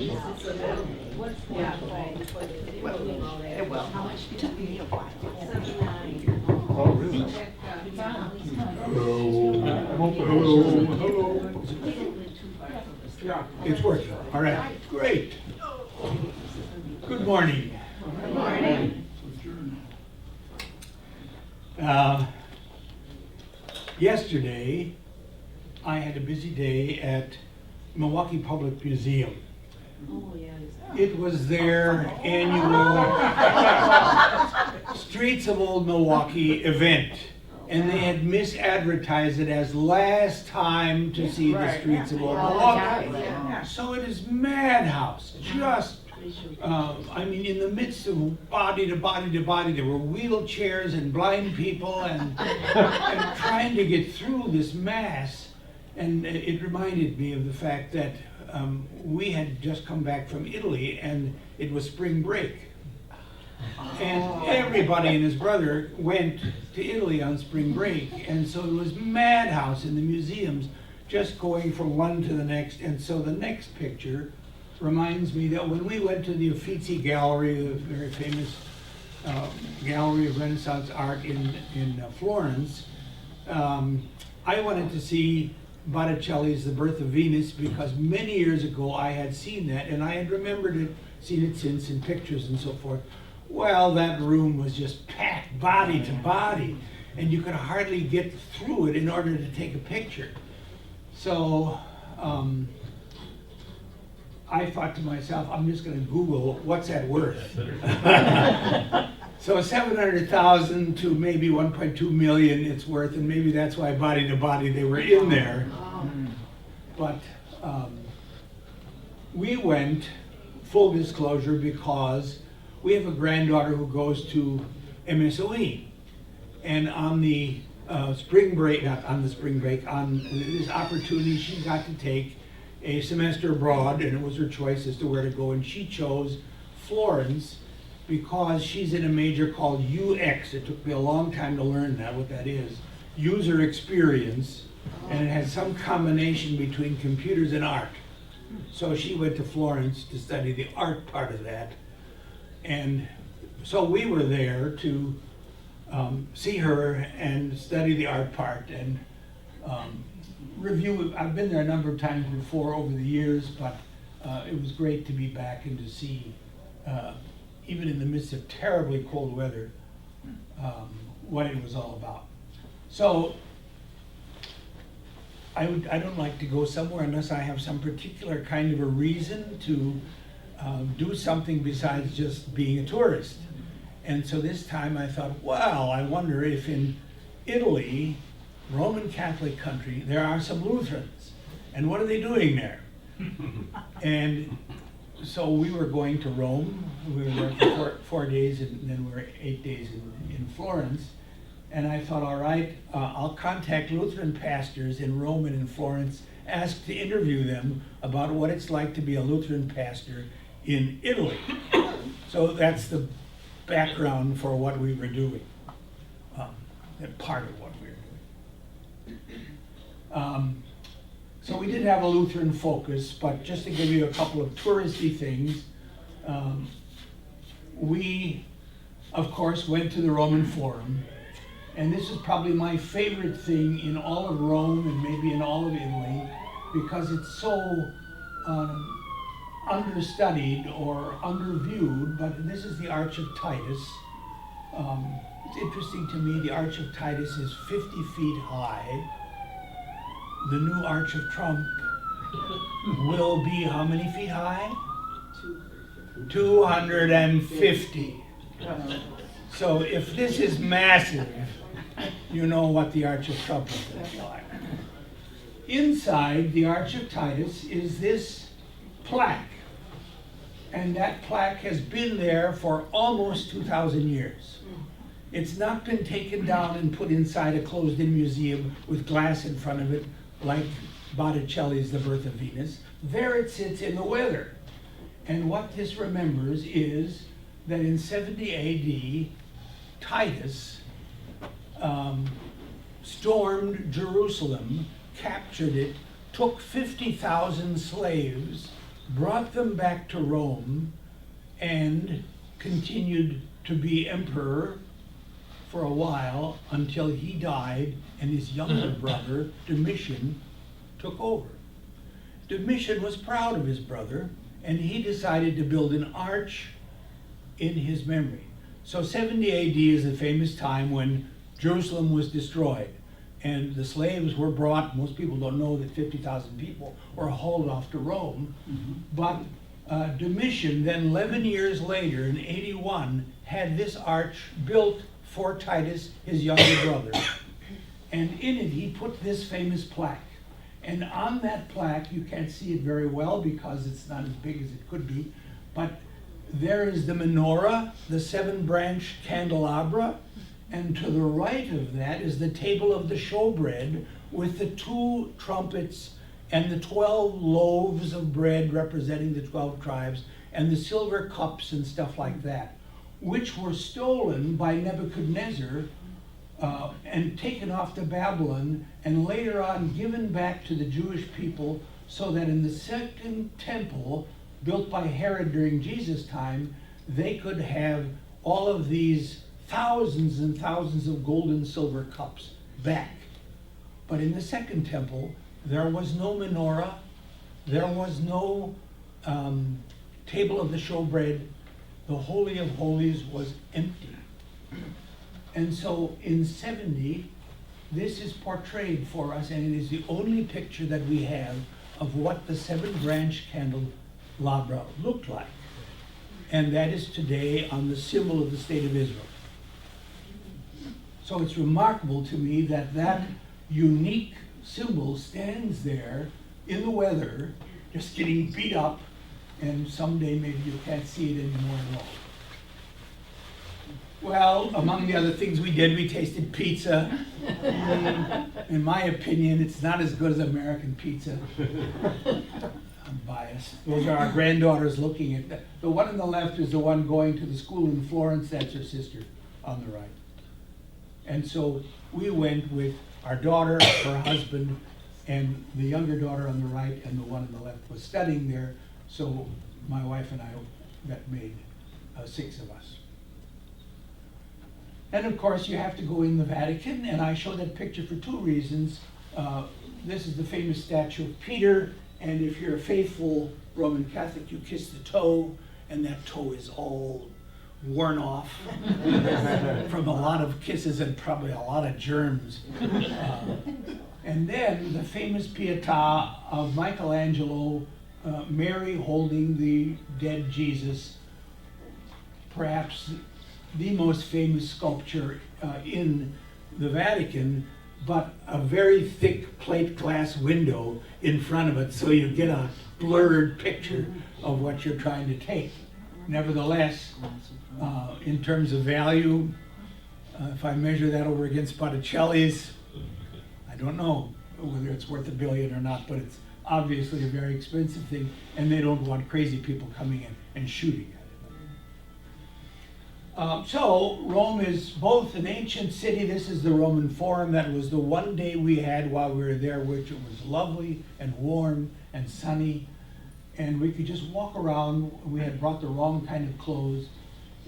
It will. It took me a while. Oh, really? Hello. Yeah, it's working. All right, great. Good morning. Good morning. Yesterday, I had a busy day at Milwaukee Public Museum. Oh, yeah. It was their annual Streets of Old Milwaukee event. And they had misadvertised it as last time to see the streets of Old Milwaukee. So it is madhouse, just, I mean, in the midst of body to body to body, there were wheelchairs and blind people and trying to get through this mass. And it reminded me of the fact that we had just come back from Italy and it was spring break. And everybody and his brother went to Italy on spring break. And so it was madhouse in the museums, just going from one to the next. And so the next picture reminds me that when we went to the Uffizi Gallery, the very famous gallery of Renaissance art in Florence, I wanted to see Botticelli's The Birth of Venus because many years ago I had seen that and I had remembered it, seen it since in pictures and so forth. Well, that room was just packed body to body and you could hardly get through it in order to take a picture. So I thought to myself, I'm just going to Google, what's that worth? So 700,000 to maybe 1.2 million it's worth, and maybe that's why body to body they were in there. But we went, full disclosure, because we have a granddaughter who goes to MSOE. And on the spring break, not on the spring break, on this opportunity she got to take a semester abroad, and it was her choice as to where to go, and she chose Florence because she's in a major called UX. It took me a long time to learn that, what that is. User experience, and it has some combination between computers and art. So she went to Florence to study the art part of that. And so we were there to see her and study the art part and review. I've been there a number of times before over the years, but it was great to be back and to see, even in the midst of terribly cold weather, what it was all about. So I don't like to go somewhere unless I have some particular kind of a reason to do something besides just being a tourist. And so this time I thought, well, I wonder if in Italy, Roman Catholic country, there are some Lutherans. And what are they doing there? And so we were going to Rome. We were there for 4 days, and then we were 8 days in Florence. And I thought, all right, I'll contact Lutheran pastors in Rome and in Florence, ask to interview them about what it's like to be a Lutheran pastor in Italy. So that's the background for what we were doing, part of what we were doing. So we did have a Lutheran focus, but just to give you a couple of touristy things, we, of course, went to the Roman Forum, and this is probably my favorite thing in all of Rome and maybe in all of Italy, because it's so understudied or underviewed, but this is the Arch of Titus. It's interesting to me, the Arch of Titus is 50 feet high. The new Arch of Trump will be how many feet high? 250. So if this is massive, you know what the Arch of Trump is going to be like. Inside the Arch of Titus is this plaque. And that plaque has been there for almost 2,000 years. It's not been taken down and put inside a closed-in museum with glass in front of it, like Botticelli's The Birth of Venus. There it sits in the weather. And what this remembers is that in 70 AD, Titus stormed Jerusalem, captured it, took 50,000 slaves, brought them back to Rome, and continued to be emperor for a while until he died and his younger brother, Domitian, took over. Domitian was proud of his brother, and he decided to build an arch in his memory. So 70 AD is the famous time when Jerusalem was destroyed, and the slaves were brought. Most people don't know that 50,000 people were hauled off to Rome. But Domitian, then 11 years later, in 81, had this arch built for Titus, his younger brother. And in it, he put this famous plaque. And on that plaque, you can't see it very well because it's not as big as it could be, but there is the menorah, the 7-branch candelabra, and to the right of that is the table of the showbread with the 2 trumpets and the 12 loaves of bread representing the 12 tribes and the silver cups and stuff like that, which were stolen by Nebuchadnezzar and taken off to Babylon, and later on given back to the Jewish people, so that in the second temple, built by Herod during Jesus' time, they could have all of these thousands and thousands of gold and silver cups back. But in the second temple, there was no menorah, there was no table of the showbread. The Holy of Holies was empty. And so in 70, this is portrayed for us, and it is the only picture that we have of what the 7-branch candelabra looked like. And that is today on the symbol of the state of Israel. So it's remarkable to me that that unique symbol stands there in the weather, just getting beat up, and someday maybe you can't see it anymore at all. Well, among the other things we did, we tasted pizza. In my opinion, it's not as good as American pizza. I'm biased. Those are our granddaughters looking at that. The one on the left is the one going to the school in Florence. That's her sister on the right. And so we went with our daughter, her husband, and the younger daughter on the right, and the one on the left was studying there. So my wife and I, that made 6 of us. And of course, you have to go in the Vatican, and I show that picture for 2 reasons. This is the famous statue of Peter, and if you're a faithful Roman Catholic, you kiss the toe, and that toe is all worn off from a lot of kisses and probably a lot of germs. And then the famous Pietà of Michelangelo, Mary holding the dead Jesus, perhaps the most famous sculpture in the Vatican, but a very thick plate glass window in front of it, so you get a blurred picture of what you're trying to take. Nevertheless, in terms of value, if I measure that over against Botticelli's, I don't know whether it's worth $1 billion or not, but it's obviously a very expensive thing, and they don't want crazy people coming in and shooting at it. So Rome is both an ancient city. This is the Roman Forum. That was the one day we had while we were there, which it was lovely and warm and sunny, and we could just walk around. We had brought the wrong kind of clothes.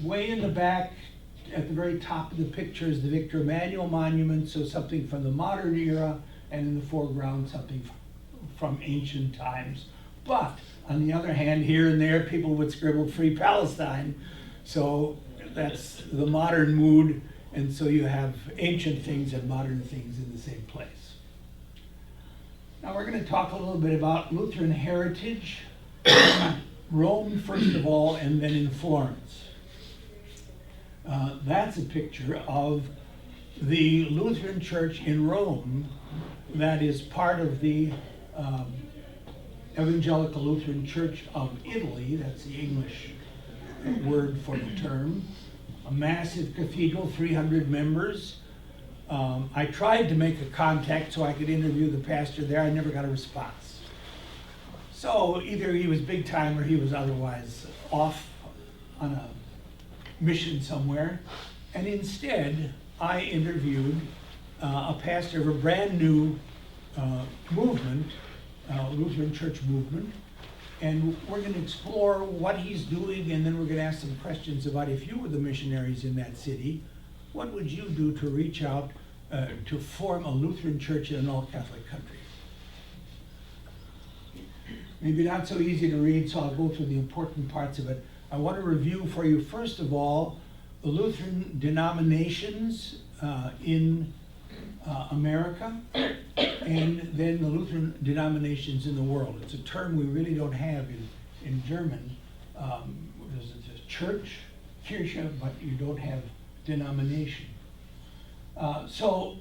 Way in the back, at the very top of the picture, is the Victor Emmanuel Monument, so something from the modern era, and in the foreground, something from ancient times. But on the other hand, here and there, people would scribble "Free Palestine," so that's the modern mood, and so you have ancient things and modern things in the same place. Now we're going to talk a little bit about Lutheran heritage, Rome first of all, and then in Florence. That's a picture of the Lutheran Church in Rome that is part of the Evangelical Lutheran Church of Italy. That's the English word for the term. A massive cathedral, 300 members. I tried to make a contact so I could interview the pastor there. I never got a response. So either he was big time or he was otherwise off on a mission somewhere. And instead, I interviewed a pastor of a brand new movement, Lutheran church movement. And we're going to explore what he's doing, and then we're going to ask some questions about if you were the missionaries in that city, what would you do to reach out to form a Lutheran church in an all-Catholic country? Maybe not so easy to read, so I'll go through the important parts of it. I want to review for you, first of all, the Lutheran denominations in America, and then the Lutheran denominations in the world. It's a term we really don't have in German. There's a church, Kirche, but you don't have denomination. So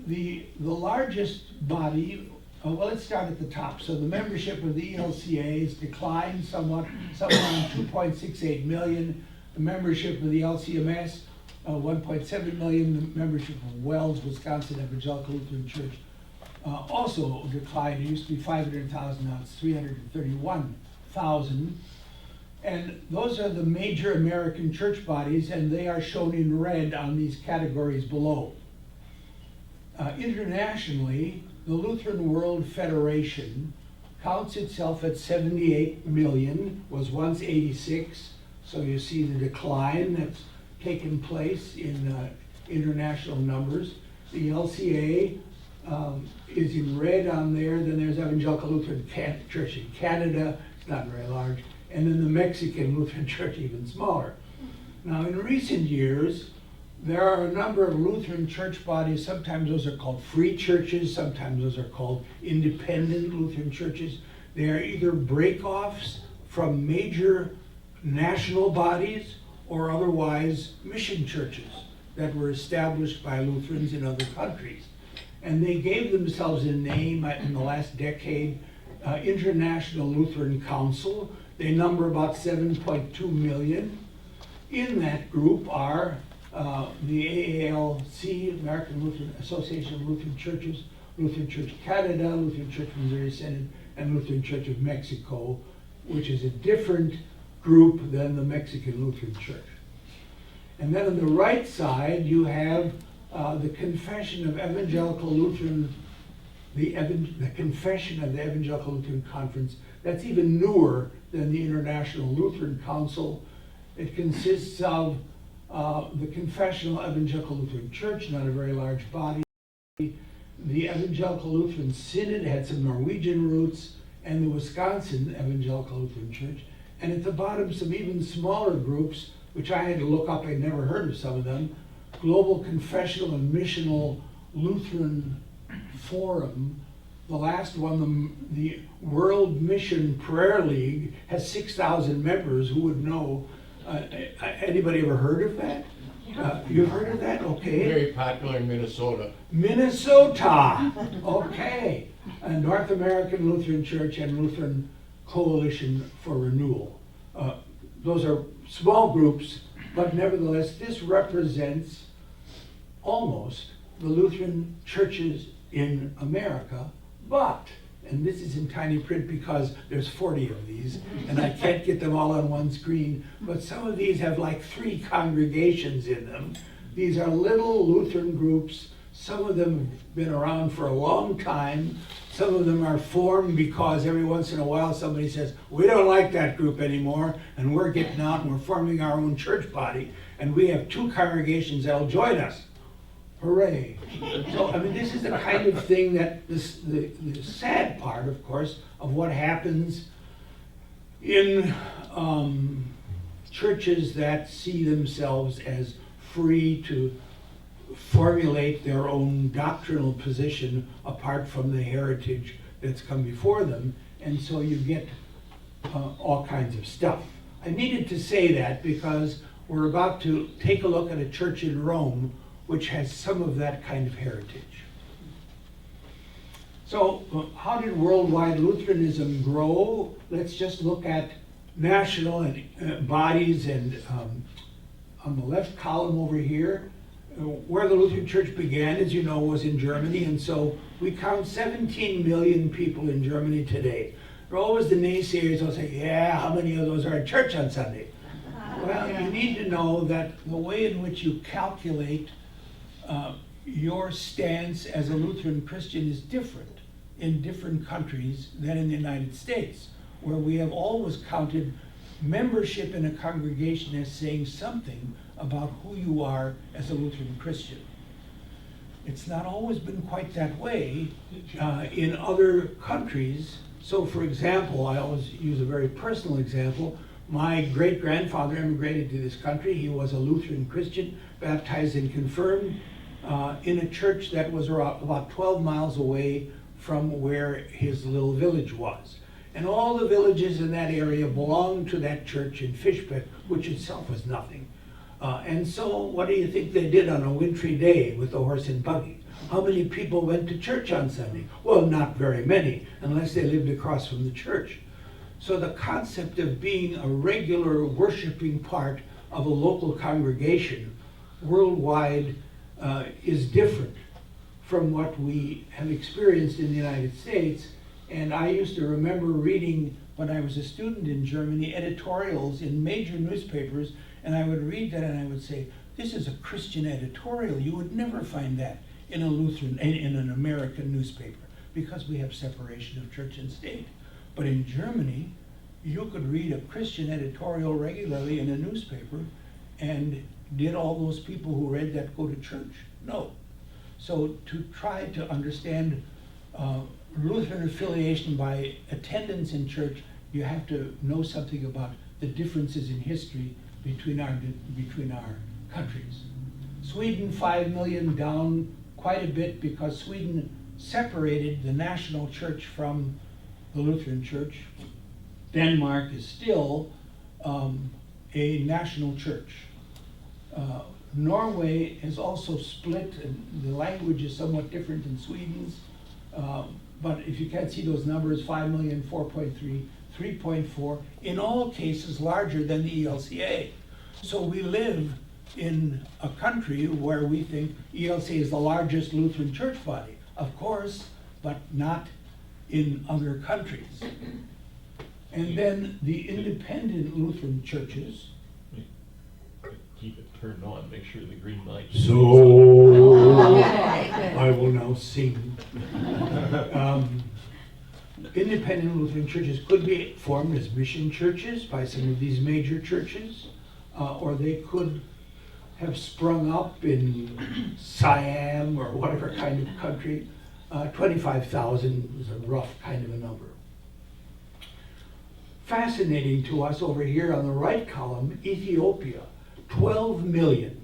the largest body, well, let's start at the top. So the membership of the ELCA has declined somewhat, somewhere around 2.68 million. The membership of the LCMS, 1.7 million. The membership of Wells, Wisconsin Evangelical Lutheran Church also declined. It used to be 500,000, now it's 331,000. And those are the major American church bodies, and they are shown in red on these categories below. Internationally, the Lutheran World Federation counts itself at 78 million, was once 86, so you see the decline that's taken place in international numbers. The LCA is in red on there. Then there's Evangelical Lutheran Church in Canada, it's not very large, and then the Mexican Lutheran Church, even smaller. Now, in recent years, there are a number of Lutheran church bodies. Sometimes those are called free churches, sometimes those are called independent Lutheran churches. They are either break-offs from major national bodies or otherwise mission churches that were established by Lutherans in other countries. And they gave themselves a name in the last decade, International Lutheran Council. They number about 7.2 million. In that group are the AALC, American Lutheran Association of Lutheran Churches, Lutheran Church Canada, Lutheran Church Missouri Synod, and Lutheran Church of Mexico, which is a different group than the Mexican Lutheran Church. And then on the right side, you have the Confession of Evangelical Lutheran, the Confession of the Evangelical Lutheran Conference. That's even newer than the International Lutheran Council. It consists of the Confessional Evangelical Lutheran Church, not a very large body. The Evangelical Lutheran Synod had some Norwegian roots, and the Wisconsin Evangelical Lutheran Church. And at the bottom, some even smaller groups, which I had to look up, I'd never heard of some of them. Global Confessional and Missional Lutheran Forum. The last one, the World Mission Prayer League, has 6,000 members. Who would know? Anybody ever heard of that? You've heard of that? Okay. Very popular in Minnesota. Minnesota. Okay. North American Lutheran Church and Lutheran Coalition for Renewal. Those are small groups, but nevertheless, this represents almost the Lutheran churches in America, but, and this is in tiny print because there's 40 of these, and I can't get them all on one screen, but some of these have like 3 congregations in them. These are little Lutheran groups. Some of them have been around for a long time. Some of them are formed because every once in a while somebody says, we don't like that group anymore, and we're getting out and we're forming our own church body, and we have 2 congregations that'll join us. Hooray. So, I mean, this is the kind of thing that the sad part, of course, of what happens in churches that see themselves as free to formulate their own doctrinal position apart from the heritage that's come before them, and so you get all kinds of stuff. I needed to say that because we're about to take a look at a church in Rome which has some of that kind of heritage. So how did worldwide Lutheranism grow? Let's just look at national bodies, and on the left column over here, where the Lutheran Church began, as you know, was in Germany, and so we count 17 million people in Germany today. There are always the naysayers who'll say, yeah, how many of those are at church on Sunday? Well, you need to know that the way in which you calculate your stance as a Lutheran Christian is different in different countries than in the United States. where we have always counted membership in a congregation as saying something about who you are as a Lutheran Christian. It's not always been quite that way in other countries. So for example, I always use a very personal example. My great-grandfather immigrated to this country. He was a Lutheran Christian, baptized and confirmed in a church that was about 12 miles away from where his little village was. And all the villages in that area belonged to that church in Fishbeck, which itself was nothing. And so what do you think they did on a wintry day with the horse and buggy? How many people went to church on Sunday? Well, not very many, unless they lived across from the church. So the concept of being a regular worshiping part of a local congregation worldwide is different from what we have experienced in the United States. And I used to remember reading, when I was a student in Germany, editorials in major newspapers, and I would read that and I would say, this is a Christian editorial. You would never find that in a Lutheran, in an American newspaper, because we have separation of church and state. But in Germany, you could read a Christian editorial regularly in a newspaper, and did all those people who read that go to church? No. So to try to understand Lutheran affiliation by attendance in church, you have to know something about the differences in history between our countries. Sweden, 5 million, down quite a bit because Sweden separated the national church from the Lutheran church. Denmark is still a national church. Norway is also split, and the language is somewhat different than Sweden's. But if you can't see those numbers, 5 million, 4.3, 3.4, in all cases larger than the ELCA. So we live in a country where we think ELCA is the largest Lutheran church body, of course, but not in other countries. And then the independent Lutheran churches. Keep it turned on, make sure the green light. So I will now sing. Independent Lutheran churches could be formed as mission churches by some of these major churches, or they could have sprung up in Siam or whatever kind of country. 25,000 is a rough kind of a number. Fascinating to us over here on the right column, Ethiopia, 12 million.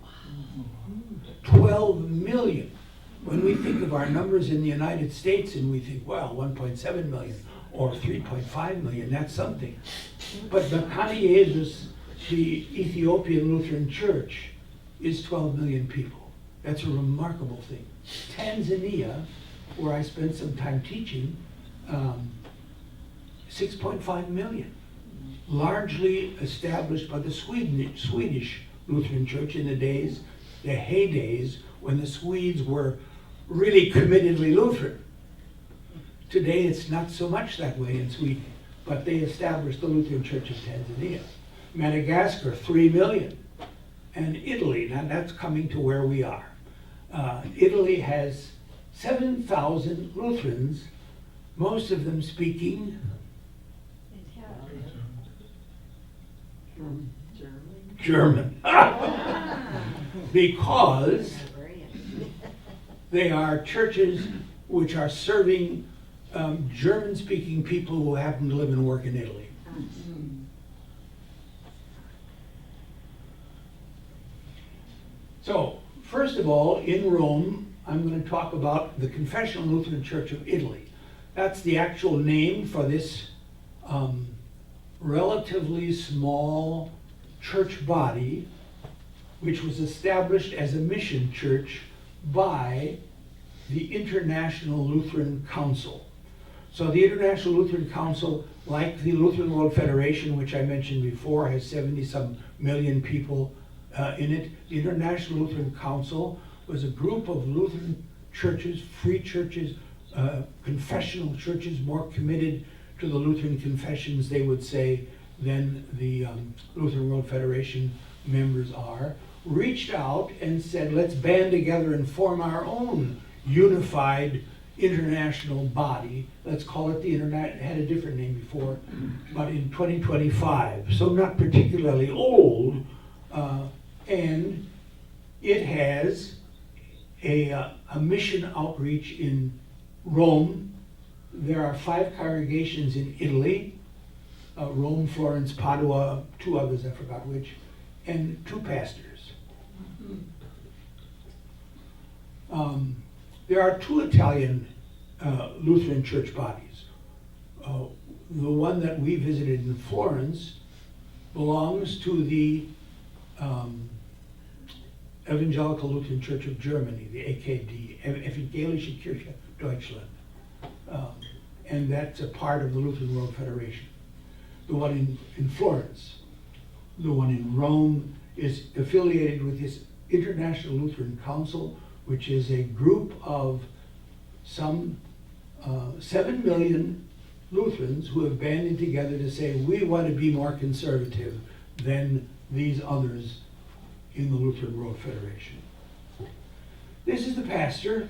12 million. When we think of our numbers in the United States and we think, well, 1.7 million or 3.5 million, that's something. But the Kaniyesus, the Ethiopian Lutheran Church, is 12 million people. That's a remarkable thing. Tanzania, where I spent some time teaching, 6.5 million. Largely established by the Swedish Lutheran Church in the heydays when the Swedes were really committedly Lutheran. Today it's not so much that way in Sweden, but they established the Lutheran Church of Tanzania. Madagascar, 3 million. And Italy, now that's coming to where we are. Italy has 7,000 Lutherans, most of them speaking German. Because they are churches which are serving German-speaking people who happen to live and work in Italy. So, first of all, in Rome, I'm going to talk about the Confessional Lutheran Church of Italy. That's the actual name for this relatively small church body, which was established as a mission church by the International Lutheran Council. So the International Lutheran Council, like the Lutheran World Federation, which I mentioned before, has 70-some million people in it. The International Lutheran Council was a group of Lutheran churches, free churches, confessional churches, more committed to the Lutheran confessions, they would say, than the Lutheran World Federation members are, reached out and said, let's band together and form our own unified international body, let's call it the Internet, it had a different name before, but in 2025, so not particularly old, and it has a mission outreach in Rome. There are 5 congregations in Italy, Rome, Florence, Padua, 2 others, I forgot which, and 2 pastors. There are 2 Italian Lutheran church bodies. The one that we visited in Florence belongs to the Evangelical Lutheran Church of Germany, the AKD, Evangelische Kirche Deutschland. And that's a part of the Lutheran World Federation. The one in Florence, the one in Rome is affiliated with this International Lutheran Council, which is a group of some 7 million Lutherans who have banded together to say, we want to be more conservative than these others in the Lutheran World Federation. This is the pastor.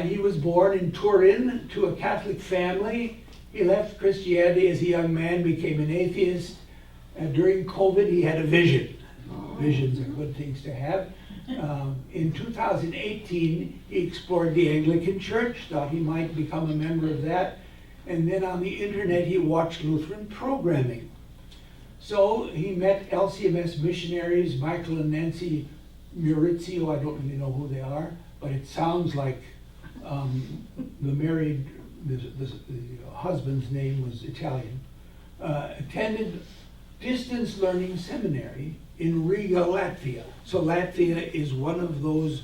He was born in Turin to a Catholic family. He left Christianity as a young man, became an atheist. During COVID, he had a vision. Visions are good things to have. In 2018, he explored the Anglican Church, thought he might become a member of that. And then on the internet, he watched Lutheran programming. So he met LCMS missionaries, Michael and Nancy Maurizio. I don't really know who they are, but it sounds like the husband's name was Italian. Attended distance learning seminary in Riga, Latvia. So Latvia is one of those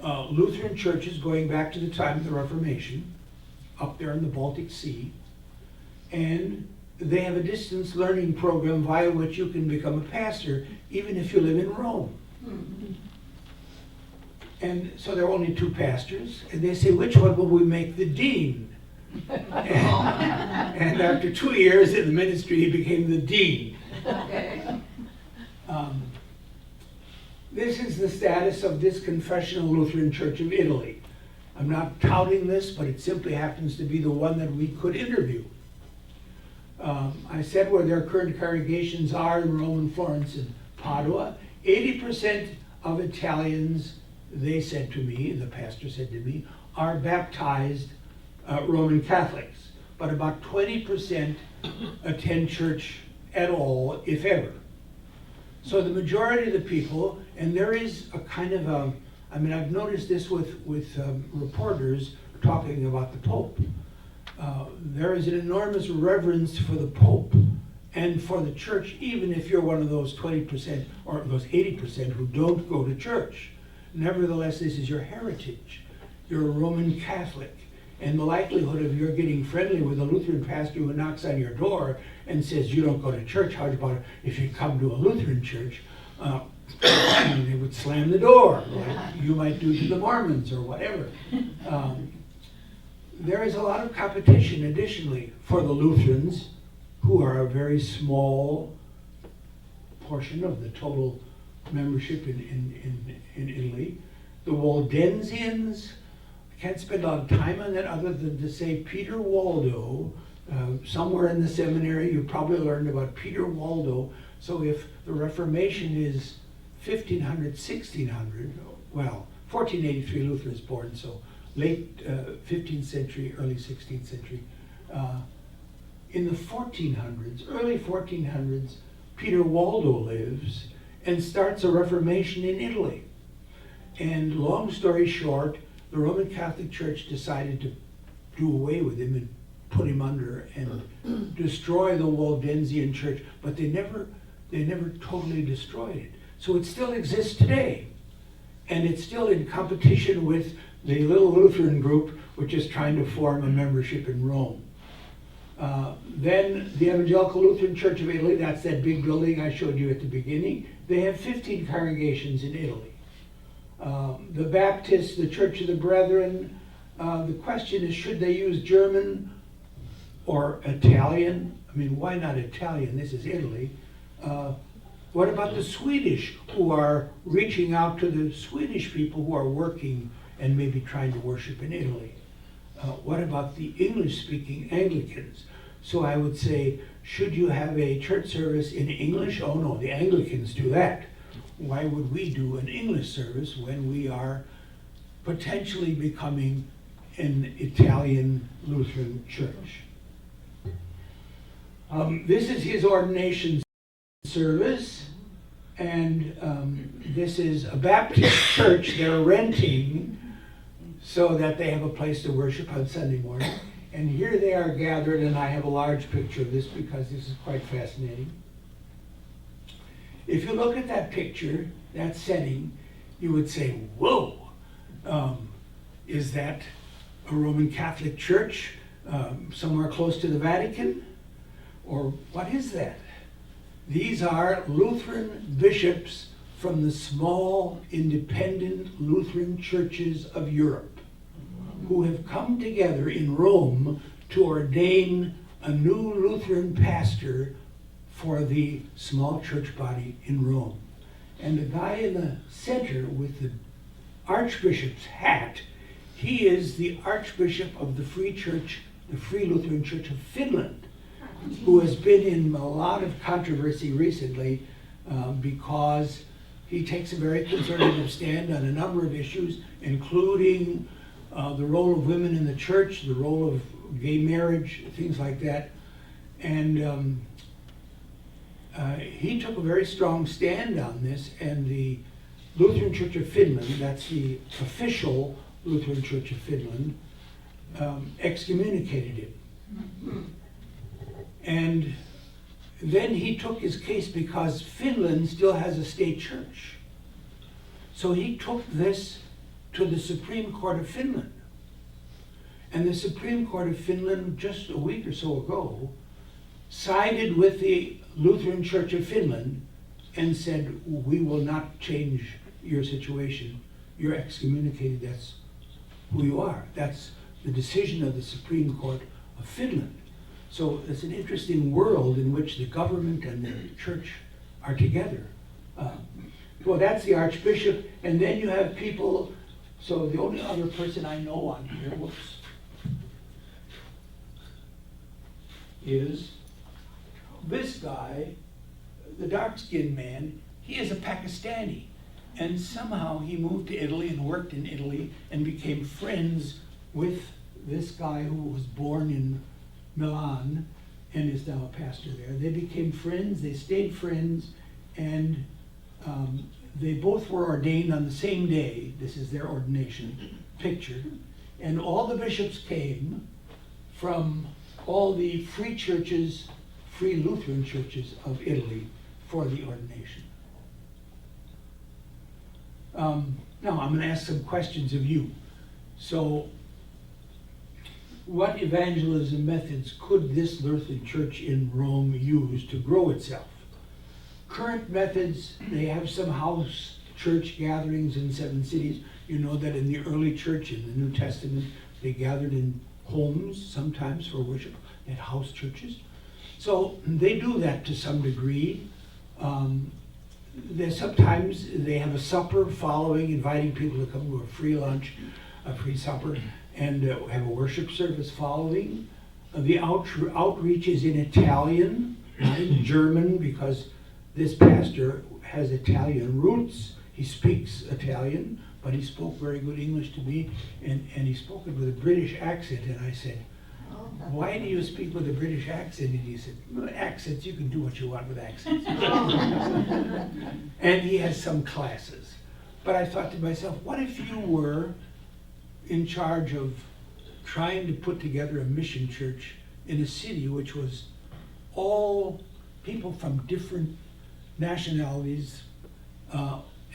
Lutheran churches going back to the time of the Reformation, up there in the Baltic Sea. And they have a distance learning program via which you can become a pastor, even if you live in Rome. And so there are only 2 pastors, and they say, which one will we make the dean? And after 2 years in the ministry, he became the dean. Okay. This is the status of this Confessional Lutheran Church of Italy. I'm not touting this, but it simply happens to be the one that we could interview. I said where their current congregations are in Rome and Florence and Padua. 80% of Italians, they said to me, the pastor said to me, are baptized Roman Catholics, but about 20% attend church at all, if ever. So the majority of the people, and there is a kind of a, I've noticed this with reporters talking about the Pope. There is an enormous reverence for the Pope and for the church, even if you're one of those 20% or those 80% who don't go to church. Nevertheless, this is your heritage. You're a Roman Catholic. And the likelihood of you're getting friendly with a Lutheran pastor who knocks on your door and says, you don't go to church, how about if you come to a Lutheran church? They would slam the door, like you might do to the Mormons or whatever. There is a lot of competition, additionally, for the Lutherans, who are a very small portion of the total membership in Italy. The Waldensians, I can't spend a lot of time on that other than to say Peter Waldo, somewhere in the seminary you probably learned about Peter Waldo. So if the Reformation is 1500, 1600, well, 1483 Luther is born, so late 15th century, early 16th century. In the 1400s, early 1400s, Peter Waldo lives and starts a Reformation in Italy. And long story short, the Roman Catholic Church decided to do away with him and put him under and destroy the Waldensian Church, but they never totally destroyed it. So it still exists today, and it's still in competition with the little Lutheran group, which is trying to form a membership in Rome. Then the Evangelical Lutheran Church of Italy, that's that big building I showed you at the beginning, they have 15 congregations in Italy. The Baptists, the Church of the Brethren, the question is, should they use German or Italian? I mean, why not Italian? This is Italy. What about the Swedish, who are reaching out to the Swedish people who are working and maybe trying to worship in Italy? what about the English-speaking Anglicans? So I would say, should you have a church service in English? Oh no, the Anglicans do that. Why would we do an English service when we are potentially becoming an Italian Lutheran church? This is his ordination service, and this is a Baptist church they're renting so that they have a place to worship on Sunday morning. And here they are gathered, and I have a large picture of this because this is quite fascinating. If you look at that picture, that setting, you would say, whoa, is that a Roman Catholic church somewhere close to the Vatican? Or what is that? These are Lutheran bishops from the small independent Lutheran churches of Europe who have come together in Rome to ordain a new Lutheran pastor for the small church body in Rome. And the guy in the center with the archbishop's hat, he is the archbishop of the Free Church, the Free Lutheran Church of Finland, who has been in a lot of controversy recently because he takes a very conservative stand on a number of issues, including the role of women in the church, the role of gay marriage, things like that. And he took a very strong stand on this, and the Lutheran Church of Finland, that's the official Lutheran Church of Finland, excommunicated him. And then he took his case because Finland still has a state church. So he took this to the Supreme Court of Finland. And the Supreme Court of Finland, just a week or so ago, sided with the Lutheran Church of Finland and said, we will not change your situation. You're excommunicated, that's who you are. That's the decision of the Supreme Court of Finland. So it's an interesting world in which the government and the church are together. Well, that's the archbishop, and then you have people, so the only other person I know on here, is this guy, the dark-skinned man. He is a Pakistani, and somehow he moved to Italy and worked in Italy and became friends with this guy who was born in Milan and is now a pastor there. They became friends, they stayed friends, and they both were ordained on the same day. This is their ordination picture. And all the bishops came from all the free churches, free Lutheran churches of Italy for the ordination. Now I'm going to ask some questions of you. So, what evangelism methods could this Lutheran church in Rome use to grow itself? Current methods, they have some house church gatherings in 7 cities. You know that in the early church, in the New Testament, they gathered in homes sometimes for worship. They had house churches. So they do that to some degree. Sometimes they have a supper following, inviting people to come to a free lunch, a free supper, and have a worship service following. The outreach is in Italian, not in German, because this pastor has Italian roots. He speaks Italian, but he spoke very good English to me, and he spoke it with a British accent, and I said, why do you speak with a British accent? And he said, well, accents, you can do what you want with accents. And he has some classes. But I thought to myself, what if you were in charge of trying to put together a mission church in a city which was all people from different nationalities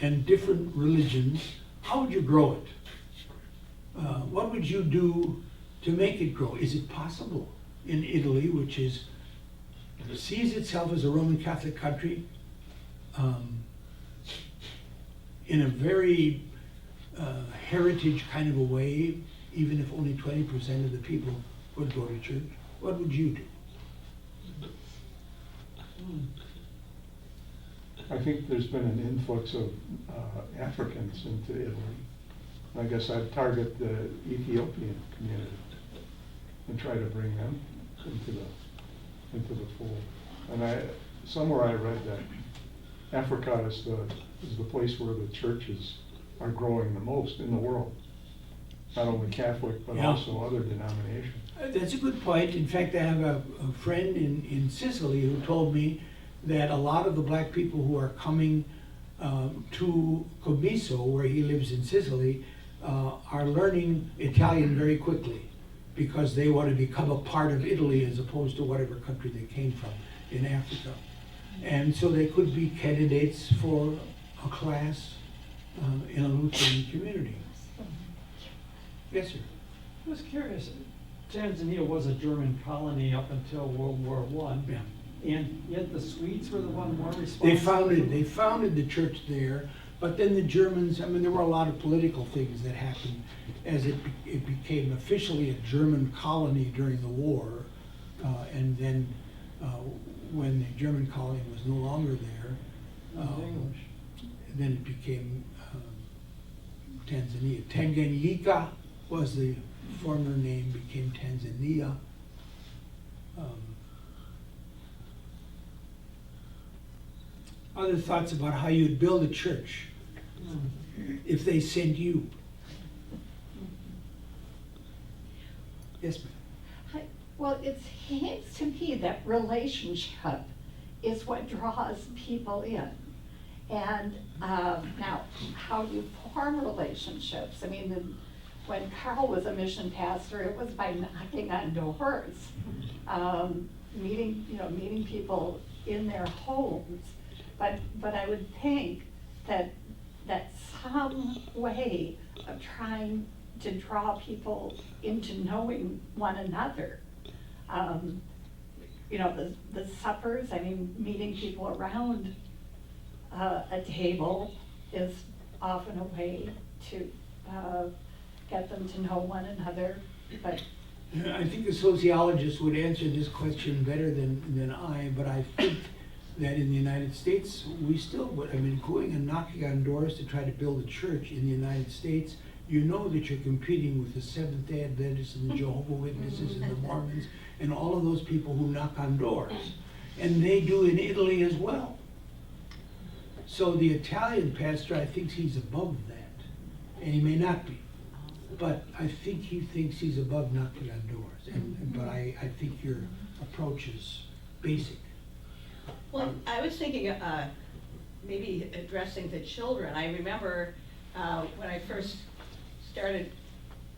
and different religions? How would you grow it? What would you do to make it grow? Is it possible in Italy, which sees itself as a Roman Catholic country, in a very heritage kind of a way, even if only 20% of the people would go to church? What would you do? I think there's been an influx of Africans into Italy. I guess I'd target the Ethiopian community. and try to bring them into the fold. And somewhere I read that Africa is the place where the churches are growing the most in the world. Not only Catholic, but Yeah. also other denominations. That's a good point. In fact, I have a friend in Sicily who told me that a lot of the black people who are coming to Comiso, where he lives in Sicily, are learning Italian very quickly because they want to become a part of Italy as opposed to whatever country they came from in Africa. And so they could be candidates for a class in a Lutheran community. Yes, sir. I was curious, Tanzania was a German colony up until World War I. Yeah. And yet the Swedes were the one more responsible. They founded the church there, but then the Germans, I mean, there were a lot of political things that happened as it became officially a German colony during the war. And then when the German colony was no longer there, English. then it became Tanzania. Tanganyika was the former name, became Tanzania. Other thoughts about how you'd build a church if they sent you? Yes, ma'am. Well, it seems to me that relationship is what draws people in. And now, how do you form relationships? I mean, when Carl was a mission pastor, it was by knocking on doors, meeting people in their homes. But I would think that some way of trying to draw people into knowing one another. The suppers, I mean, meeting people around a table is often a way to get them to know one another, but I think the sociologist would answer this question better than I, but I think that in the United States, we still would, I mean, going and knocking on doors to try to build a church in the United States, you know that you're competing with the Seventh-day Adventists and the Jehovah's Witnesses and the Mormons and all of those people who knock on doors. And they do in Italy as well. So the Italian pastor, I think he's above that, and he may not be. But I think he thinks he's above knocking on doors. But I think your approach is basic. Well, I was thinking maybe addressing the children. I remember when I first started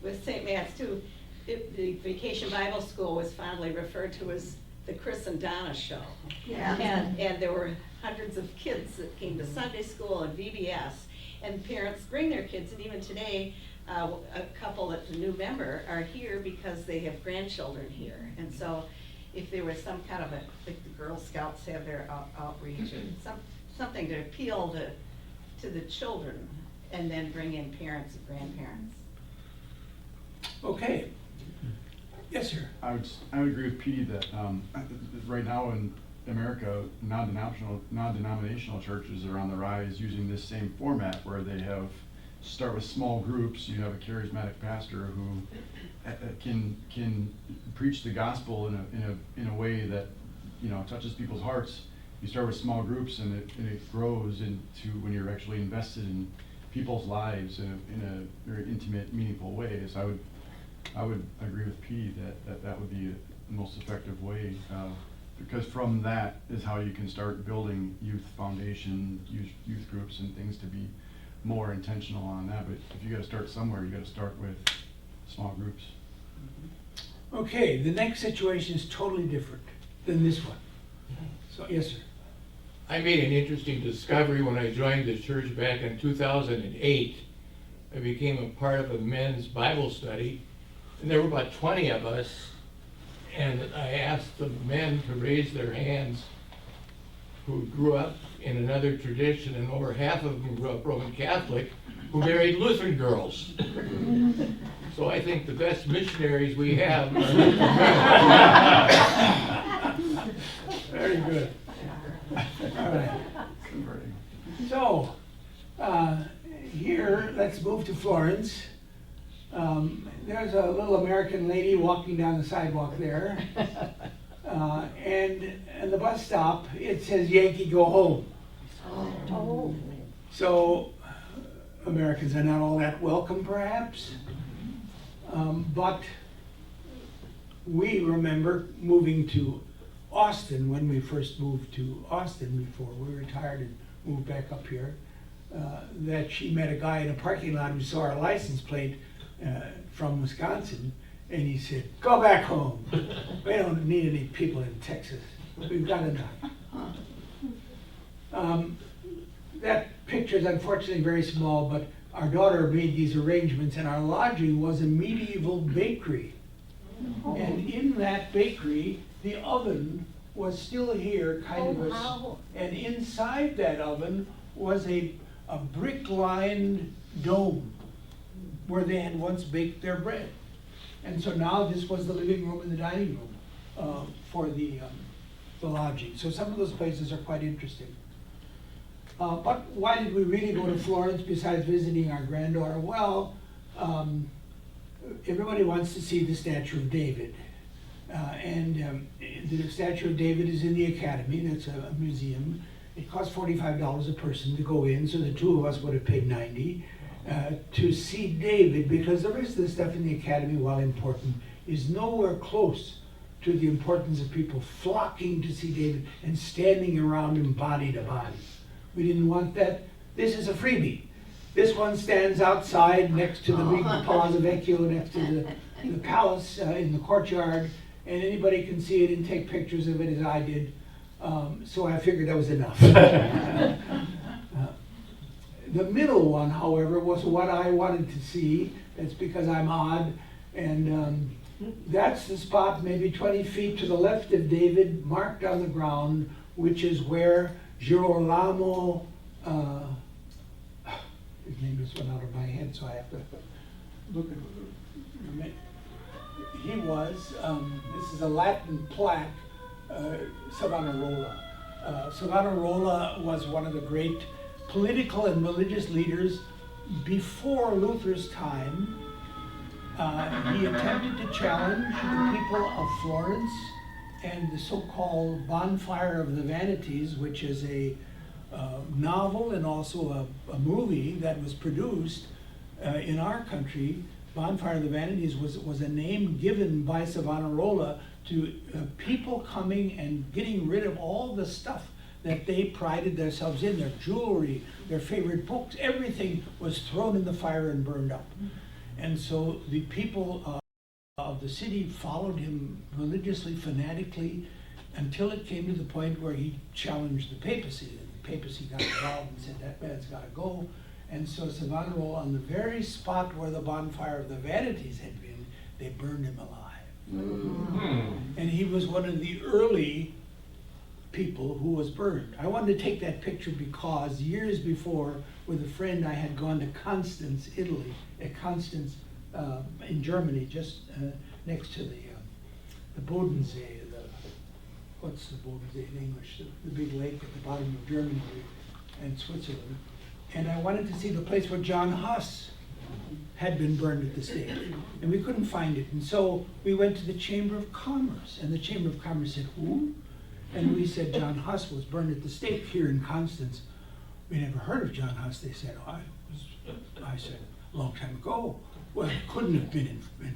with St. Matt's too, the Vacation Bible School was fondly referred to as the Chris and Donna show. yeah. And there were hundreds of kids that came to Sunday school and VBS, and parents bring their kids, and even today, a couple that's a new member are here because they have grandchildren here. And so if there was some kind of like the Girl Scouts have their outreach or something to appeal to the children, and then bring in parents and grandparents. Okay. Yes, sir. I would agree with P that right now in America, non-denominational churches are on the rise using this same format where they start with small groups. You have a charismatic pastor who can preach the gospel in a way that touches people's hearts. You start with small groups and it grows into when you're actually invested in people's lives in a very intimate, meaningful way. So I would agree with P that would be the most effective way, because from that is how you can start building youth foundation, youth groups and things to be more intentional on that. But if you got to start somewhere, you got to start with small groups. Okay, the next situation is totally different than this one. So, yes, sir. I made an interesting discovery when I joined the church back in 2008. I became a part of a men's Bible study, and there were about 20 of us, and I asked the men to raise their hands who grew up in another tradition, and over half of them grew up Roman Catholic, who married Lutheran girls. So I think the best missionaries we have are Lutheran men. Very good. All right. So, here, let's move to Florence. There's a little American lady walking down the sidewalk there. And at the bus stop, it says Yankee go home. Oh. So Americans are not all that welcome perhaps. But we remember moving to Austin when we first moved to Austin before we retired and moved back up here. That she met a guy in a parking lot who saw our license plate from Wisconsin, and he said, "Go back home. We don't need any people in Texas. We've got enough." That picture is unfortunately very small, but our daughter made these arrangements, and our lodging was a medieval bakery. And in that bakery, the oven was still here, kind of, wow. and inside that oven was a brick-lined dome where they had once baked their bread. And so now this was the living room and the dining room for the lodging. So some of those places are quite interesting. But why did we really go to Florence besides visiting our granddaughter? Well, everybody wants to see the statue of David. The statue of David is in the Academy. That's a museum. It costs $45 a person to go in, so the two of us would have paid $90 to see David, because the rest of the stuff in the Academy, while important, is nowhere close to the importance of people flocking to see David and standing around him body to body. We didn't want that. This is a freebie. This one stands outside next to the big Palazzo Vecchio, next to the palace in the courtyard, and anybody can see it and take pictures of it as I did. So I figured that was enough. The middle one, however, was what I wanted to see. It's because I'm odd, and that's the spot maybe 20 feet to the left of David, marked on the ground, which is where Girolamo, his name just went out of my head, so I have to look at it. He was, this is a Latin plaque, Savonarola. Savonarola was one of the great political and religious leaders before Luther's time. He attempted to challenge the people of Florence and the so-called Bonfire of the Vanities, which is a novel and also a movie that was produced in our country. Bonfire of the Vanities was a name given by Savonarola to people coming and getting rid of all the stuff that they prided themselves in, their jewelry, their favorite books, everything was thrown in the fire and burned up. And so the people of the city followed him religiously, fanatically, until it came to the point where he challenged the papacy. The papacy got involved and said, that man's got to go. And so Savonarola, on the very spot where the Bonfire of the Vanities had been, they burned him alive. And he was one of the early people who was burned. I wanted to take that picture because years before, with a friend, I had gone to Constance, Italy, at Constance in Germany, just next to the Bodensee. What's the Bodensee in English? The big lake at the bottom of Germany and Switzerland. And I wanted to see the place where John Huss had been burned at the stake. And we couldn't find it. And so we went to the Chamber of Commerce. And the Chamber of Commerce said, who? And we said, John Huss was burned at the stake here in Constance. We never heard of John Huss. They said, I said, a long time ago. Well, it couldn't have been in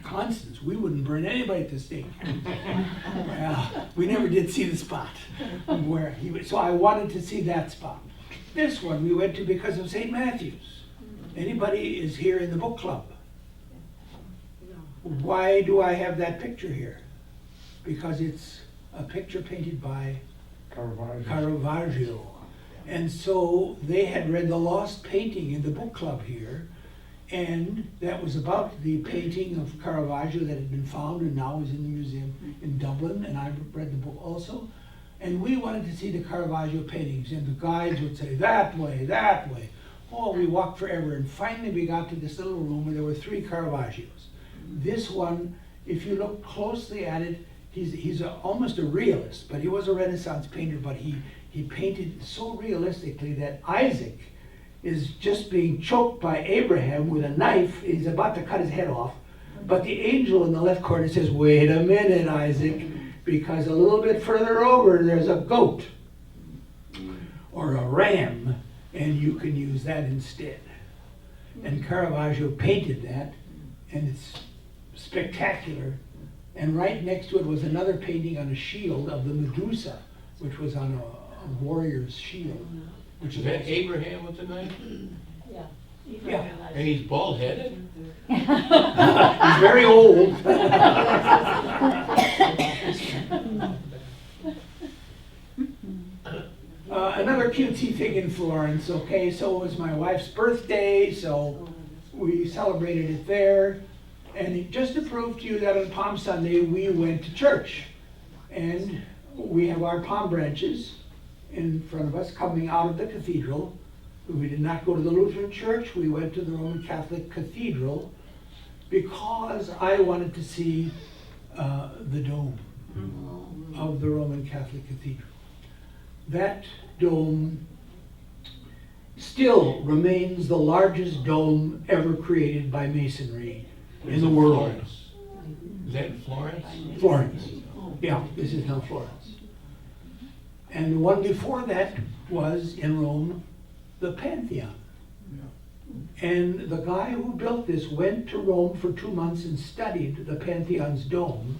Constance. We wouldn't burn anybody at the stake. Well, we never did see the spot where he was. So I wanted to see that spot. This one we went to because of St. Matthew's. Anybody is here in the book club? Why do I have that picture here? Because it's a picture painted by Caravaggio. And so they had read the lost painting in the book club here, and that was about the painting of Caravaggio that had been found and now is in the museum in Dublin, and I read the book also. And we wanted to see the Caravaggio paintings, and the guides would say, that way, that way. Oh, we walked forever, and finally we got to this little room where there were 3 Caravaggios. This one, if you look closely at it, he's almost a realist, but he was a Renaissance painter, but he painted so realistically that Isaac is just being choked by Abraham with a knife. He's about to cut his head off. But the angel in the left corner says, wait a minute, Isaac, because a little bit further over there's a goat or a ram, and you can use that instead. And Caravaggio painted that, and it's spectacular. And right next to it was another painting on a shield of the Medusa, which was on a warrior's shield. Which Is that Abraham with the knife? Yeah. And he's bald-headed? He's very old. Another cutesy thing in Florence, okay, so it was my wife's birthday, so we celebrated it there. And just to prove to you that on Palm Sunday we went to church. And we have our palm branches in front of us coming out of the cathedral. We did not go to the Lutheran church, we went to the Roman Catholic Cathedral because I wanted to see the dome of the Roman Catholic Cathedral. That dome still remains the largest dome ever created by masonry in the world. Florence. Is that in Florence? Florence. Yeah, this is now Florence. And the one before that was in Rome, the Pantheon. And the guy who built this went to Rome for 2 months and studied the Pantheon's dome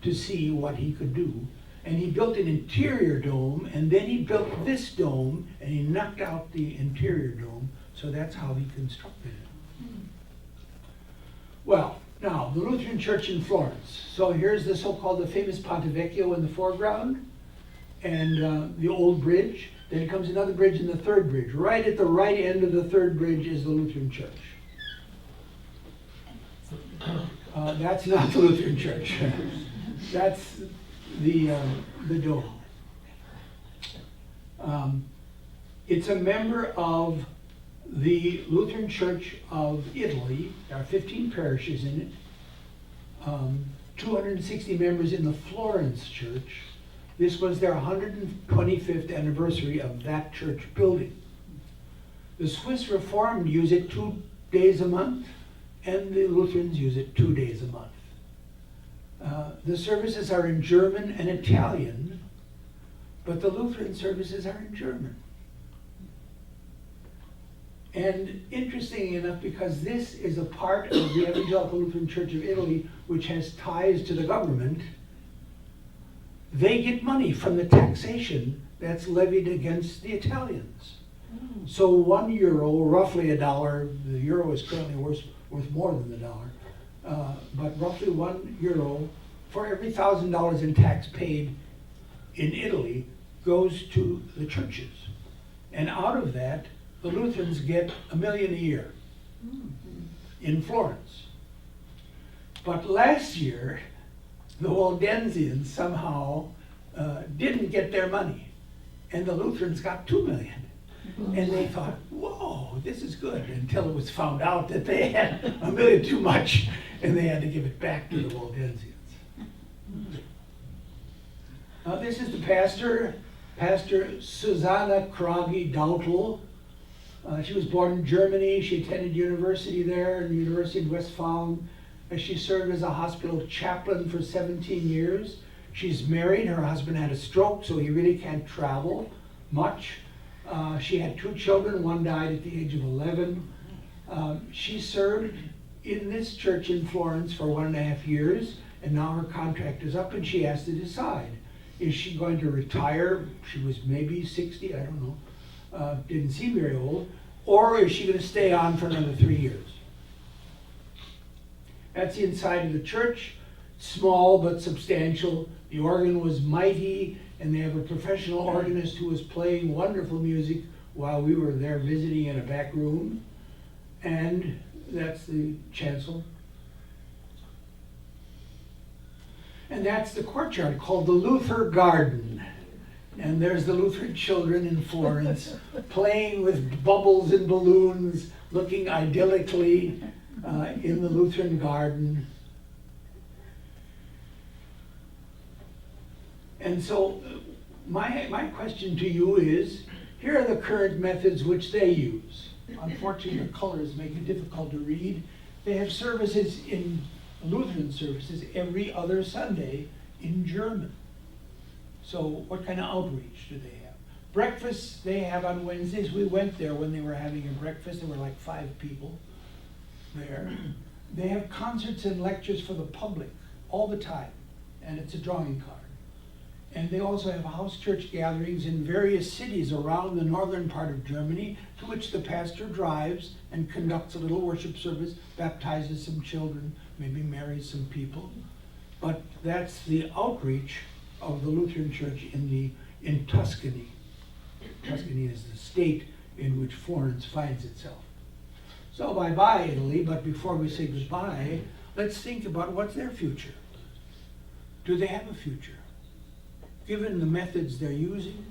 to see what he could do. And he built an interior dome, and then he built this dome, and he knocked out the interior dome, so that's how he constructed it. Well, now, the Lutheran Church in Florence. So here's the so-called the famous Ponte Vecchio in the foreground, and the old bridge. Then comes another bridge and the third bridge. Right at the right end of the third bridge is the Lutheran Church. That's not the Lutheran Church. That's the dome. It's a member of the Lutheran Church of Italy. There are 15 parishes in it. 260 members in the Florence Church. This was their 125th anniversary of that church building. The Swiss Reformed use it 2 days a month, and the Lutherans use it 2 days a month. The services are in German and Italian, but the Lutheran services are in German. And interesting enough, because this is a part of the Evangelical Lutheran Church of Italy, which has ties to the government, they get money from the taxation that's levied against the Italians. So €1, roughly $1, the euro is currently worth more than the dollar, but roughly €1 for every $1,000 in tax paid in Italy goes to the churches. And out of that, the Lutherans get $1 million a year in Florence. But last year, the Waldensians somehow didn't get their money, and the Lutherans got $2 million. And they thought, whoa, this is good, until it was found out that they had $1 million too much, and they had to give it back to the Waldensians. This is the pastor, Pastor Susanna Kragi Dautel. She was born in Germany. She attended university there, and the University of Westfalen. She served as a hospital chaplain for 17 years. She's married. Her husband had a stroke, so he really can't travel much. She had 2 children. One died at the age of 11. She served in this church in Florence for 1.5 years, and now her contract is up, and she has to decide. Is she going to retire? She was maybe 60, I don't know. Didn't seem very old. Or is she going to stay on for another 3 years? That's the inside of the church. Small but substantial. The organ was mighty, and they have a professional organist who was playing wonderful music while we were there visiting in a back room. And that's the chancel. And that's the courtyard called the Luther Garden. And there's the Lutheran children in Florence playing with bubbles and balloons, looking idyllically in the Lutheran garden. And so my question to you is, Here are the current methods which they use. Unfortunately, the colors make it difficult to read. They have services in Lutheran services every other Sunday in German. So what kind of outreach do they have? Breakfasts they have on Wednesdays. We went there when they were having a breakfast. There were like 5 people there. They have concerts and lectures for the public all the time, and it's a drawing card. And they also have house church gatherings in various cities around the northern part of Germany, to which the pastor drives and conducts a little worship service, baptizes some children, maybe marries some people. But that's the outreach of the Lutheran Church in Tuscany. Tuscany is the state in which Florence finds itself. So bye-bye, Italy, but before we say goodbye, let's think about what's their future. Do they have a future? Given the methods they're using,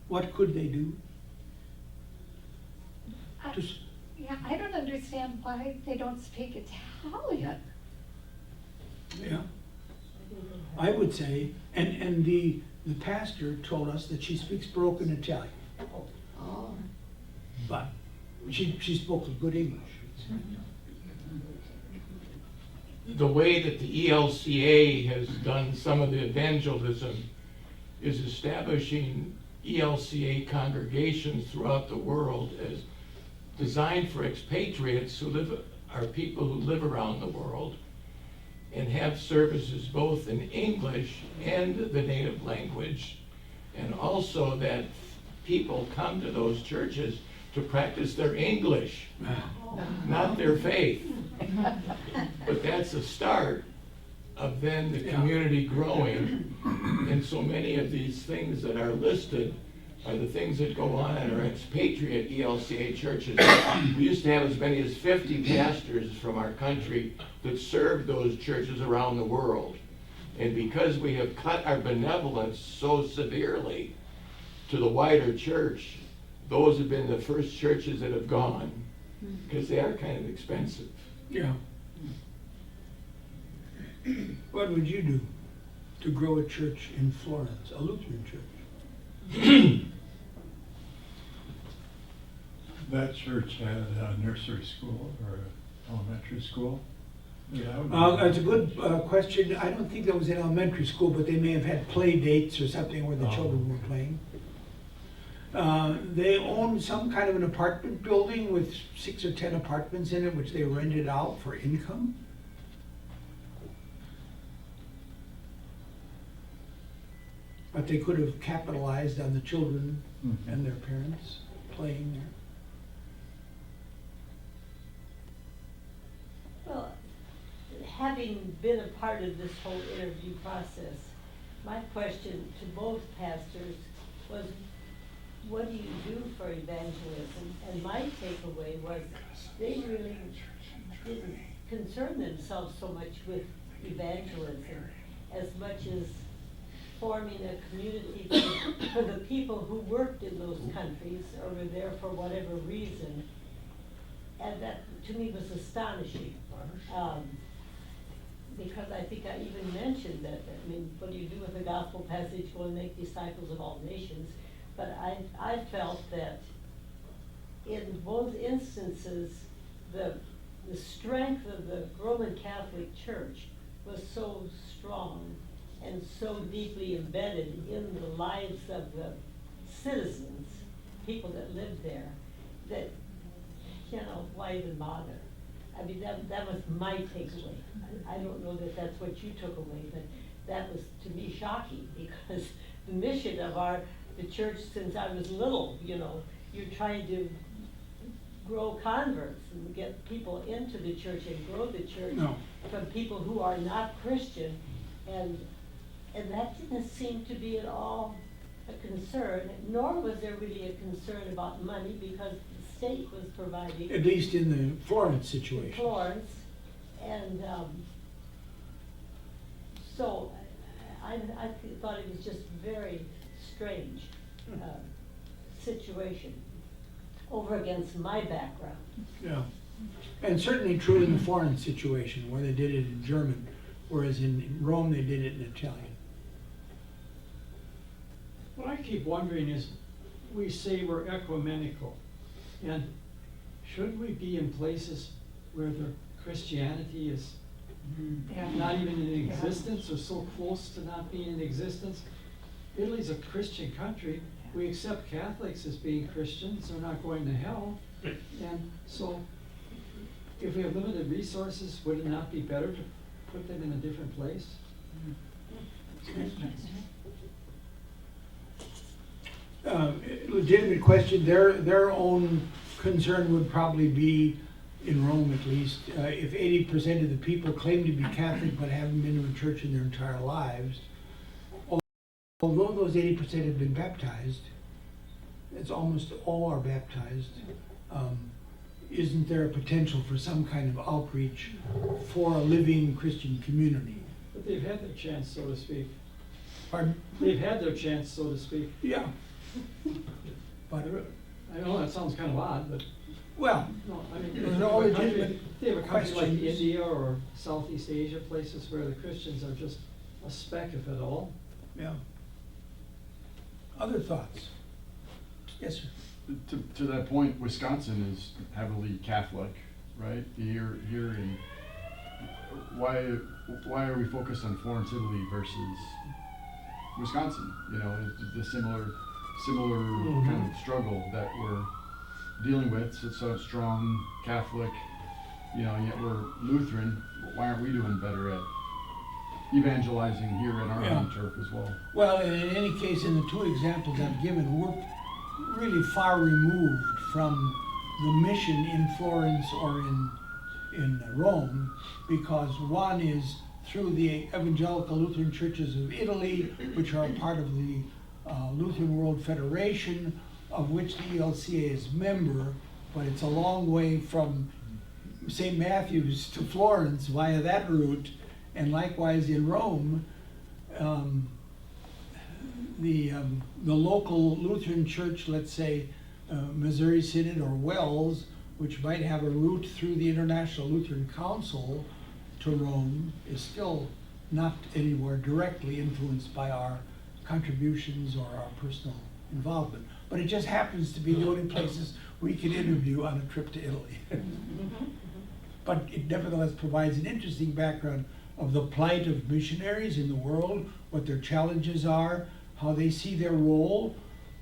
what could they do? Yeah, I don't understand why they don't speak Italian. Yeah, I would say, and the pastor told us that she speaks broken Italian, Oh. but she spoke good English. The way that the ELCA has done some of the evangelism is establishing ELCA congregations throughout the world as designed for expatriates are people who live around the world, and have services both in English and the native language, and also that people come to those churches to practice their English, not their faith. But that's the start of then the community growing. And so many of these things that are listed are the things that go on in our expatriate ELCA churches. We used to have as many as 50 pastors from our country that served those churches around the world. And because we have cut our benevolence so severely to the wider church, those have been the first churches that have gone, because they are kind of expensive. Yeah. What would you do to grow a church in Florence, a Lutheran church? That church had a nursery school or an elementary school? That's a good question. I don't think that was in elementary school, but they may have had play dates or something where the children were playing. They owned some kind of an apartment building with 6 or 10 apartments in it, which they rented out for income. But they could have capitalized on the children and their parents playing there. Well, having been a part of this whole interview process, my question to both pastors was, what do you do for evangelism? And my takeaway was they really didn't concern themselves so much with evangelism as much as forming a community for the people who worked in those countries or were there for whatever reason. And that, to me, was astonishing. Because I think I even mentioned that, I mean, what do you do with the gospel passage, go and make disciples of all nations? But I felt that in both instances, the strength of the Roman Catholic Church was so strong and so deeply embedded in the lives of the citizens, people that lived there, that, you know, why even bother? I mean, that was my takeaway. I don't know that that's what you took away, but that was, to me, shocking, because the mission of the church since I was little, you know, you're trying to grow converts and get people into the church and grow the church from people who are not Christian, and that didn't seem to be at all a concern, nor was there really a concern about money, because the state was providing. At least in the Florence situation. Florence, and so I thought it was just very strange situation over against my background. Yeah, and certainly true in the Florence situation, where they did it in German, whereas in Rome they did it in Italian. What I keep wondering is, we say we're ecumenical, and shouldn't we be in places where the Christianity is not even in existence, or so close to not being in existence? Italy's a Christian country. We accept Catholics as being Christians, they're not going to hell. And so, if we have limited resources, would it not be better to put them in a different place? Legitimate question. Their own concern would probably be, in Rome at least, if 80% of the people claim to be Catholic but haven't been to a church in their entire lives, although those 80% have been baptized, it's almost all are baptized, isn't there a potential for some kind of outreach for a living Christian community? But they've had their chance, so to speak. Pardon? They've had their chance, so to speak. Yeah. But, I know that sounds kind of odd, but well, no, I mean, Those if are all they have a country- legitimate they have a country like questions. India or Southeast Asia, places where the Christians are just a speck, if at all. yeah. Other thoughts? Yes, sir. To that point, Wisconsin is heavily Catholic, right? Here in, why are we focused on Florence, Italy versus Wisconsin? You know, the similar kind of struggle that we're dealing with. It's so strong Catholic, you know, yet we're Lutheran. Why aren't we doing better at evangelizing here at our own turf as well? Well, in any case, in the two examples I've given, we're really far removed from the mission in Florence or in Rome, because one is through the Evangelical Lutheran Churches of Italy, which are a part of the Lutheran World Federation, of which the ELCA is a member, but it's a long way from St. Matthew's to Florence via that route, and likewise in Rome, the local Lutheran church, let's say Missouri Synod or Wells, which might have a route through the International Lutheran Council to Rome, is still not anywhere directly influenced by our contributions or our personal involvement. But it just happens to be the only places we can interview on a trip to Italy. But it nevertheless provides an interesting background of the plight of missionaries in the world, what their challenges are, how they see their role,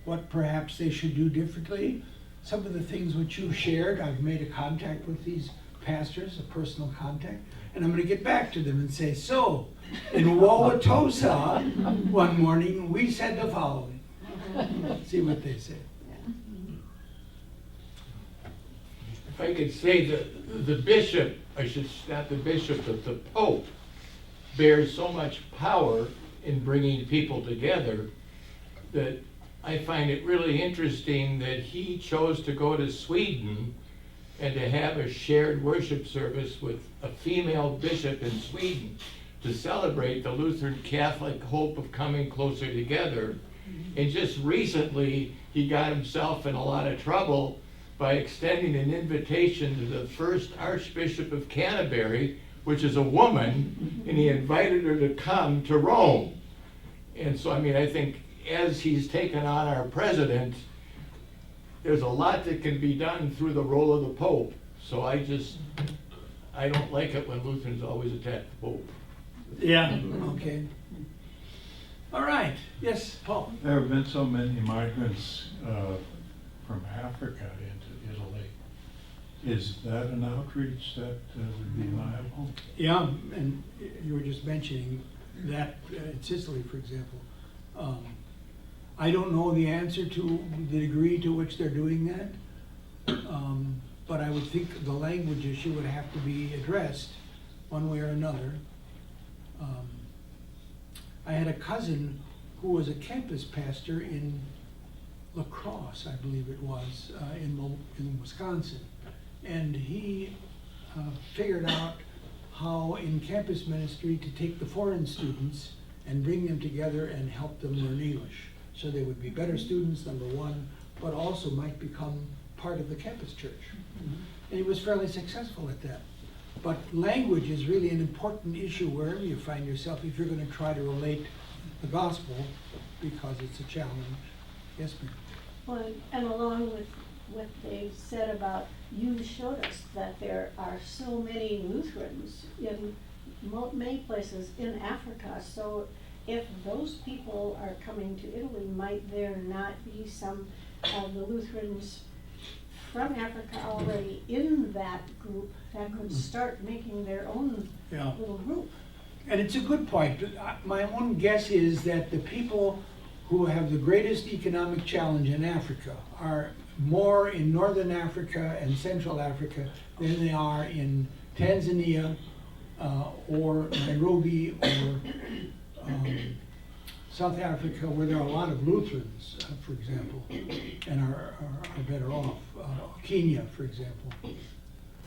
what perhaps they should do differently. Some of the things which you shared, I've made a contact with these pastors, a personal contact, and I'm going to get back to them and say, so, in Wauwatosa, one morning, we said the following. See what they say. If I could say that the bishop, not the bishop, but the Pope, bears so much power in bringing people together that I find it really interesting that he chose to go to Sweden and to have a shared worship service with a female bishop in Sweden to celebrate the Lutheran Catholic hope of coming closer together. And just recently, he got himself in a lot of trouble by extending an invitation to the first Archbishop of Canterbury, which is a woman, and he invited her to come to Rome. And so, I mean, I think as he's taken on our president, there's a lot that can be done through the role of the Pope. So I don't like it when Lutherans always attack the Pope. Yeah. Okay. All right. Yes, Paul. There have been so many migrants from Africa into Italy. Is that an outreach that would be viable? Yeah, and you were just mentioning that in Sicily, for example. I don't know the answer to the degree to which they're doing that, but I would think the language issue would have to be addressed one way or another. I had a cousin who was a campus pastor in La Crosse, I believe it was, in Wisconsin. And he figured out how in campus ministry to take the foreign students and bring them together and help them learn English. So they would be better students, number one, but also might become part of the campus church. And he was fairly successful at that. But language is really an important issue wherever you find yourself if you're going to try to relate the gospel because it's a challenge. Yes, ma'am. Well, and along with what they've said about, you showed us that there are so many Lutherans in many places in Africa. So if those people are coming to Italy, might there not be some of the Lutherans from Africa already in that group that could start making their own Yeah. little group? And it's a good point. My own guess is that the people who have the greatest economic challenge in Africa are more in Northern Africa and Central Africa than they are in Tanzania or Nairobi or South Africa, where there are a lot of Lutherans, for example, and are better off. Kenya, for example.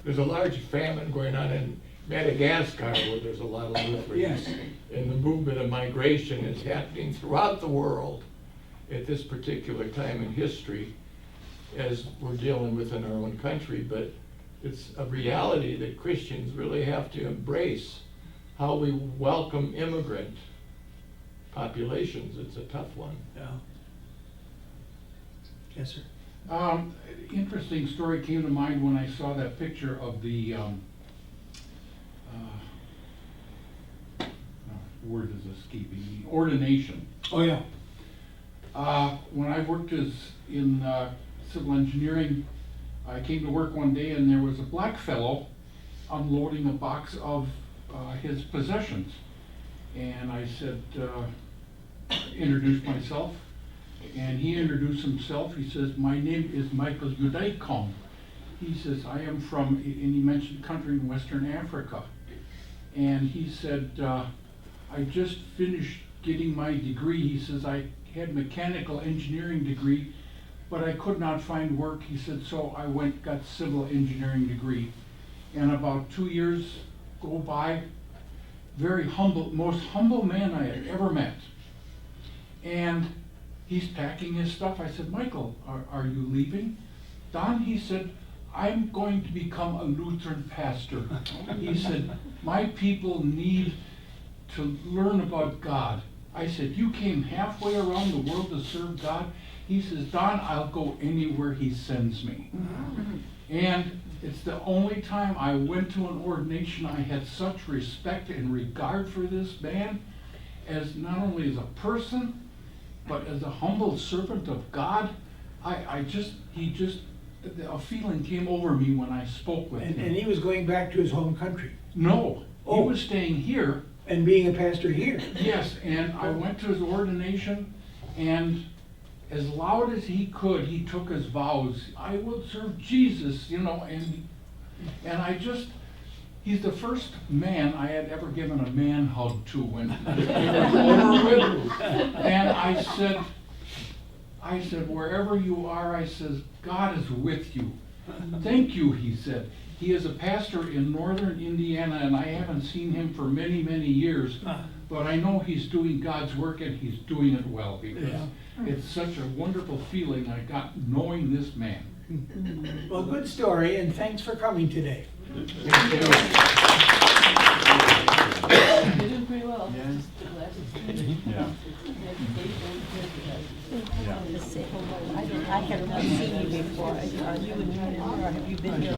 There's a large famine going on in Madagascar where there's a lot of Lutherans. Yes. And the movement of migration is happening throughout the world at this particular time in history, as we're dealing with in our own country. But it's a reality that Christians really have to embrace, how we welcome immigrant populations. It's a tough one. Yeah. Yes, sir. Interesting story came to mind when I saw that picture of the, word is escaping me, ordination. Oh, yeah. When I worked in civil engineering, I came to work one day and there was a black fellow unloading a box of his possessions. And I said, introduced myself, and he introduced himself. He says, my name is Michael Udaikom. He says, I am from, and he mentioned a country in Western Africa. And he said, I just finished getting my degree. He says, I had mechanical engineering degree, but I could not find work. He said, so I got civil engineering degree. And about 2 years go by, very humble, most humble man I had ever met. And he's packing his stuff. I said, Michael, are you leaving? Don, he said, I'm going to become a Lutheran pastor. He said, my people need to learn about God. I said, you came halfway around the world to serve God? He says, Don, I'll go anywhere he sends me. And it's the only time I went to an ordination I had such respect and regard for this man, as not only as a person, but as a humble servant of God. A feeling came over me when I spoke with him. And he was going back to his home country. No, Oh. he was staying here. And being a pastor here. Yes, and I went to his ordination, and as loud as he could, he took his vows. I will serve Jesus, you know, and I just, he's the first man I had ever given a man hug to when they were over with. And I said, wherever you are, I says, God is with you. Thank you, he said. He is a pastor in northern Indiana, and I haven't seen him for many, many years. But I know he's doing God's work, and he's doing it well, because it's such a wonderful feeling I got knowing this man. Well, good story, and thanks for coming today. You did pretty well. Just the glasses. Yeah. I have not seen you before. Are you in New York, or have you been here?